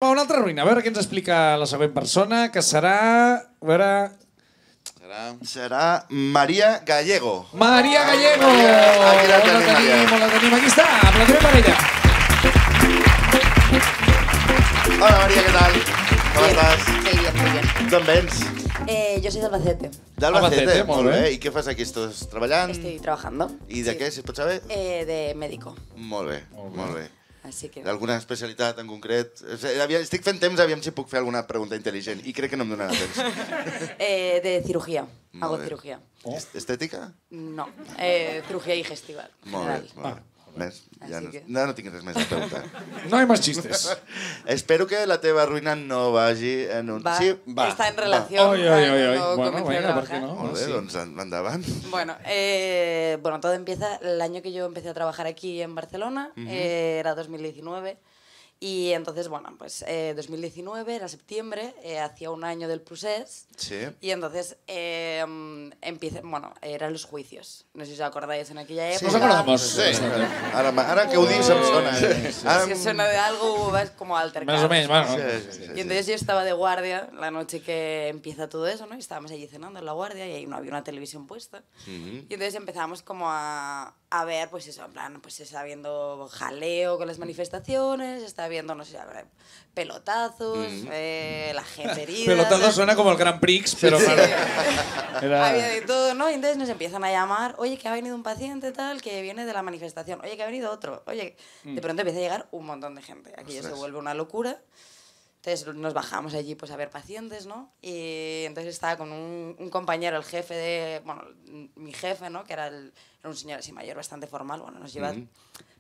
Una altra ruïna. A veure què ens explica la següent persona, que serà... A veure... Serà Maria Gallego. Maria Gallego! Aquí la tenim, Maria. La tenim. Aquí està, aplaudiment per ella. Hola, Maria, ¿qué tal? ¿Cómo estás? Muy bien, muy bien. D'on vens? Yo soy de Albacete. D'Albacete, molt molt bé. bé. I què fas aquí? Estàs treballant? Estoy trabajando. I de Sí. què, si es pot saber? De médico. Molt bé, molt bé. Así que... D'alguna especialitat en concret? Estic fent temps, aviam si puc fer alguna pregunta intel·ligent. I crec que no em donarà temps. de cirugía. Hago Molt bé. cirugía. Estètica? No, cirugía digestiva. Molt bé, general. molt bé. Més? Ja Així no, que- no tinc res més a preguntar. No hay más chistes. Espero que la teva ruïna no vagi en un... Va, Sí? está en relación. Oi, oi, oi, oi. cuando Bueno, comencé a venga, ¿por qué trabajar. no? Molt bé, Sí. doncs endavant. Bueno, todo empieza el año que yo empecé a trabajar aquí en Barcelona, era 2019. Y entonces, bueno, pues 2019, era septiembre, hacía un año del procés. Sí. Y entonces bueno, eran los juicios. No sé si os acordáis en aquella época. Nos acordamos. Sí. Ara que ho dius em sona. Ara... Si os suena de algo, vas como altercado. Más o menos, bueno. Sí. Y entonces yo estaba de guardia la noche que empieza todo eso, ¿no? Y estábamos allí cenando en la guardia y ahí no había una televisión puesta. Y entonces empezamos como a ver, pues eso, en plan, pues se está viendo jaleo con las manifestaciones, se está viendo, no sé, pelotazos, la gente herida. Pelotazo suena como el Grand Prix, pero claro. Era... Había de todo, ¿no? Y entonces nos empiezan a llamar, oye, que ha venido un paciente tal, que viene de la manifestación, oye, que ha venido otro, oye... De pronto empieza a llegar un montón de gente. Aquello se vuelve una locura. Entonces nos bajamos allí pues a ver pacientes, ¿no? Y entonces estaba con un compañero, el jefe de... Bueno, mi jefe, ¿no? Que era un señor así mayor, bastante formal. Bueno, nos lleva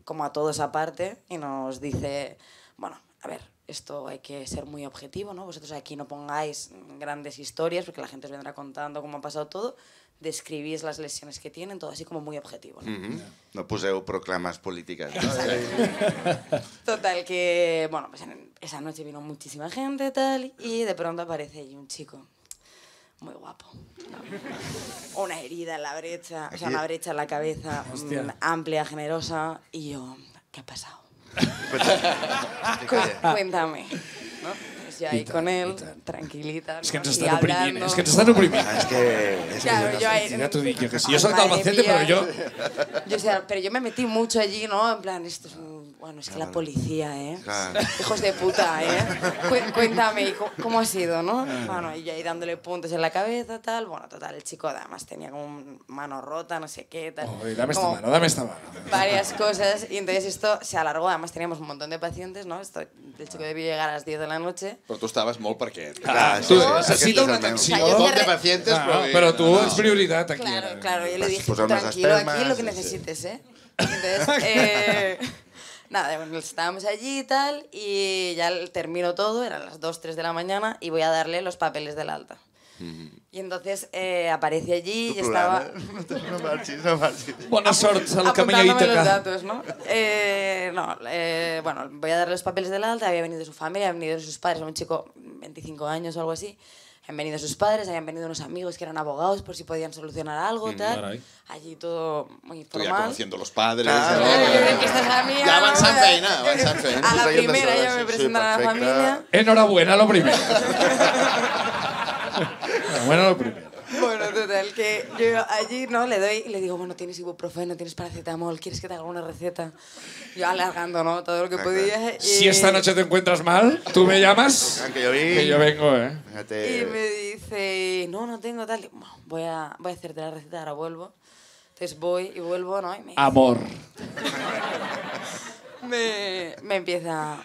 como a todos aparte y nos dice, bueno, a ver, esto hay que ser muy objetivo, ¿no? Vosotros aquí no pongáis grandes historias porque la gente os vendrá contando cómo ha pasado todo. Describís las lesiones que tienen, todo así como muy objetivo, ¿no? No poseu proclames polítiques. No? Total, que, bueno, pues esa noche vino muchísima gente tal, y de pronto aparece allí un chico muy guapo. ¿No? Una herida en la brecha, o sea, una brecha en la cabeza amplia, generosa, y yo, ¿qué ha pasado? Cuéntame, ¿no? Pues yo ahí con él, tranquilita, És que ens ¿no? estan Y oprimint, hablando. és que ens estan oprimint. És que Claro, yo ahí... Ja t'ho dic, jo que sí. Jo soc Madre d'Albacete, mía. però jo... O sea, pero yo me metí mucho allí, ¿no? En plan, esto es un... Bueno, es que la policía, ¿eh? Claro. Hijos de puta, ¿eh? Cuéntame, ¿cómo ha sido, no? Bueno, y yo ahí dándole puntos en la cabeza, tal. Bueno, total, el chico además tenía como mano rota, no sé qué, tal. Oi, dame esta Como mano, dame esta mano. varias cosas. Y entonces esto se alargó. Además teníamos un montón de pacientes, ¿no? El chico debió llegar a las 10 de la noche. Però tu estaves molt perquè... Clar, Tu sí, necessita una aquest és el meu. atenció. O sea, yo Poc cerré- de pacientes, Però tu ets prioritat aquí. Claro, ara. claro, yo le Vas dije, posar unes tranquilo, aquí espermes, lo que sí, necesites, ¿eh? Entonces, nada, bueno, estábamos allí y tal, y ya termino todo, eran las 2, 3 de la mañana, y voy a darle los papeles del alta. Y entonces aparece allí y estaba... No marxis, no marxis. Bona sort al camí a apuntándome los Ítaca. datos, ¿no? Bueno, voy a darle los papeles del alta, había venido su familia, habían venido sus padres, un chico 25 años o algo así. Habían venido sus padres, habían venido unos amigos que eran abogados por si podían solucionar algo, tal. caray. Allí todo muy Tu ja formal. conociendo los padres... Claro. no? Yo creo que esta es la mía. Ja avançant ¿no? feina, avançant feina. A la Seguint primera les ya me hores, sí, presentan a la perfecte. familia. Enhorabuena, lo primero. Enhorabuena, lo primero. Bueno, total, que yo allí no le doy y le digo, bueno, tienes ibuprofeno, tienes paracetamol, ¿quieres que te haga una receta? Yo alargando, ¿no? Todo lo que podía. Y, Si esta noche te encuentras mal, tú me llamas, Que jo vinc. que yo vengo, ¿eh? Y me dice, no, no tengo tal. Digo, "Bueno, voy a hacerte la receta, ahora vuelvo. Entonces voy y vuelvo, ¿no? Y Amor. me empieza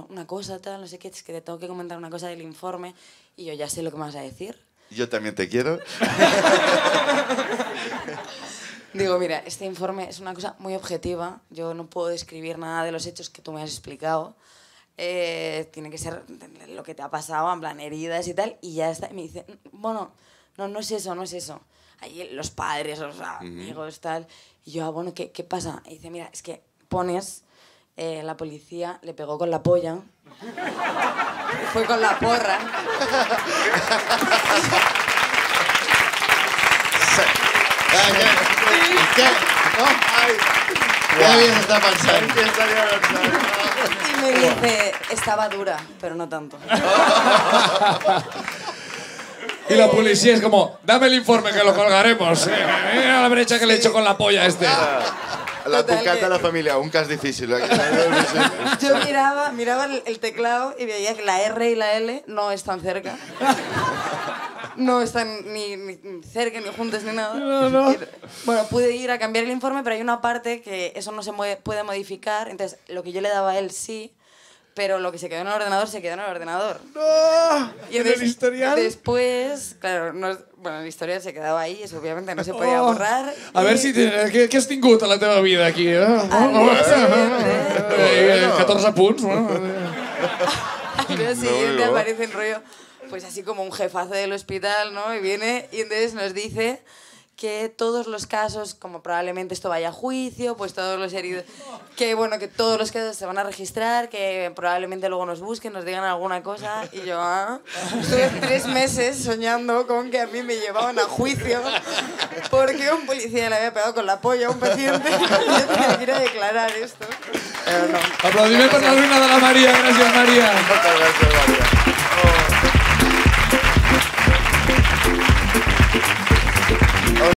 una cosa, tal, no sé qué, es que te tengo que comentar una cosa del informe y yo ya sé lo que me vas a decir. Yo también te quiero. Digo, mira, este informe es una cosa muy objetiva, yo no puedo describir nada de los hechos que tú me has explicado, tiene que ser lo que te ha pasado, en plan heridas y tal, y ya está. Y me dice, bueno, no es eso, no es eso. Ahí los padres, los amigos, tal. Y yo, bueno, ¿qué pasa? Y dice, mira, es que pones, la policía le pegó con la polla, y fue con la porra. I què? No? Què havies estat pensant? Què estaria pensant? Y me dice, estaba dura, pero no tanto. Y la policía es como, dame el informe que lo colgaremos. Mira la brecha que le he hecho con la polla a este. L'advocat de la família, un cas difícil. Yo miraba el teclado y veía que la R y la L no están cerca. No están ni cerca, ni juntas, ni nada. No. Bueno, pude ir a cambiar el informe, pero hay una parte que eso no se puede modificar. Entonces, lo que yo le daba a él sí, pero lo que se quedó en el ordenador se quedó en el ordenador. ¡No! Y ¿En el historial? Después, claro, bueno, el historial se quedaba ahí, eso obviamente no se podía borrar. A ver si... Què has tingut a la teva vida aquí? Al día siguiente, 14 punts, bueno. al día siguiente aparece en rollo, pues así como un jefazo del hospital, ¿no? Y viene y entonces nos dice que todos los casos, como probablemente esto vaya a juicio, pues todos los heridos, que bueno, que todos los casos se van a registrar, que probablemente luego nos busquen, nos digan alguna cosa, y yo, estuve 3 meses soñando con que a mí me llevaban a juicio porque un policía le había pegado con la polla a un paciente y yo tenía que ir a declarar esto. Pero no. Aplaudiment per la ruïna de la Maria. Gràcies, Maria. Moltes gràcies, Maria.